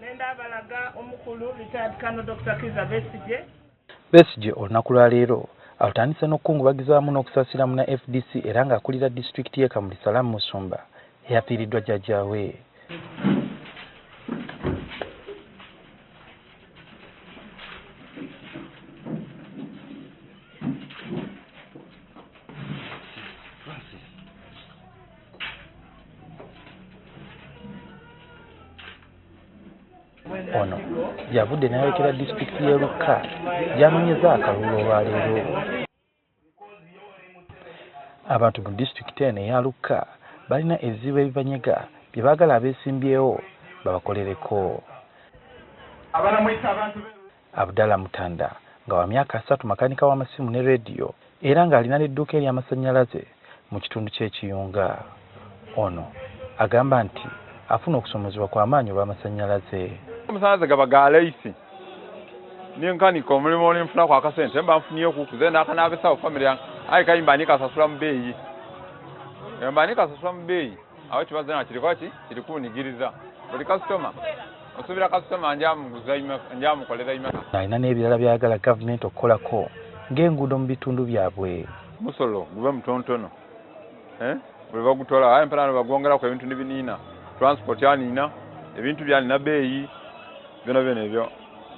Nenda balaga omukulu retired Colonel Dr. Kiza Besigye olunaku lwa leero atandise n'okukungubagiza wamu n'okusaasira mu na FDC era ng'akulira disitulikiti y'e Kamuli Salamu Musumba eyafiiriddwa jjajjaawe. Ono yavudde n'ayolekera disitulikiti y'e Lukka gy'anoonyeza akalulu olwaleero. Abantu mu disitulikiti eno eya Lukka balina ebizibu ebibanyega bye baagala abeesimbyewo babakolereko. Abdallah Mutanda nga wa myaka 3 makanika w'amasimu ne rediyo era ng'alina n'edduuka ery'amasannyalaze mu kitundu ky'Ekiyunga. Ono agamba nti afuna okusomezebwa kw'amaanyi olw'amasannyalaze. Omusanze gaba ga leisi ninkanika omulimu olinfuna kwa akasente mba nfuniye kukuze nakanabesawo family yange ayi kayimbanika asasula mu bbeeyi yambanika asasula mu bbeeyi awo kibaze na kiriko kiri kunigiriza buli customer osubira customer njamukolera imaka alina n'ebirala byagala gavumenti okukolako ng'enguudo mu bitundu byabwe. Musolo gube mutontono bwe bagutola ayi mpana bagwongerako ebintu nibiniina transport yanina ebintu byalina bbeeyi byona ebyo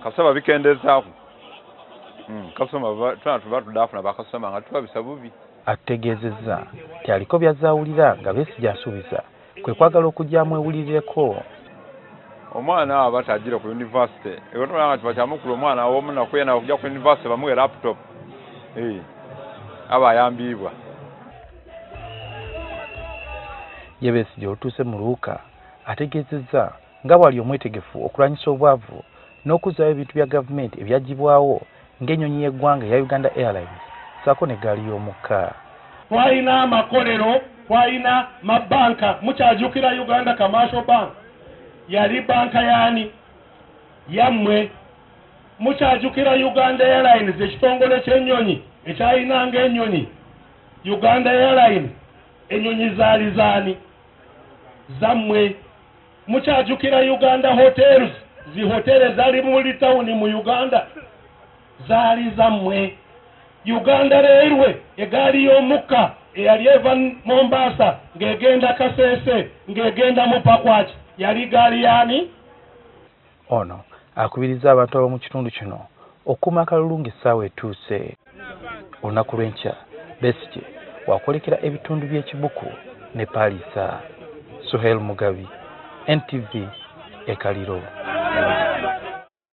kasaba bikendezaako kasoma tunatudafuna bakasoma nga tubabisa bubi. Ategeezezza nti aliko byazaawulira nga Besigye asuubiza kwe kwagala okujjamu ewulirireko. Omwana aba tajira ku university egotomanga nti bakyamukulu omwana w'omunaku yena okujja ku university bamuwe laptop aba ayambibwa. Ye Besigye olutuuse mu Luuka ategeezezza nga bwali omwetegefu okulwanyisa obwavu n'okuzzaayo ebintu bya gavumenti ebyagibwawo ng'ennyonyi y'eggwanga eya Uganda Airlines ssaako n'eggaali y'omukka. Twalina amakolero, twalina mabanka, mukyajukira Uganda Commercial Bank yali banka yaani yammwe, mukyajukira Uganda Airlines ekitongole ky'ennyonyi ekyayinanga ennyonyi Uganda Airlines ennyonyi zaali zaani zammwe. Mukyajukira Uganda Hotels zi hotele zaali muri tawuni mu Uganda zaali zammwe. Uganda Railway egaali y'omukka eyali eva Mombasa ng'egenda Kasese ng'egenda mu Pakwach yali gaali yaani. Ono akubiriza abantu ab'omu kitundu kino okuuma akalulu ng'essaawa etuuse. Olunaku lw'enkya Besigye wakwolekera ebitundu by'ekibuku ne Paalisa. Suhel Mugabi, NTV, Ekaliro.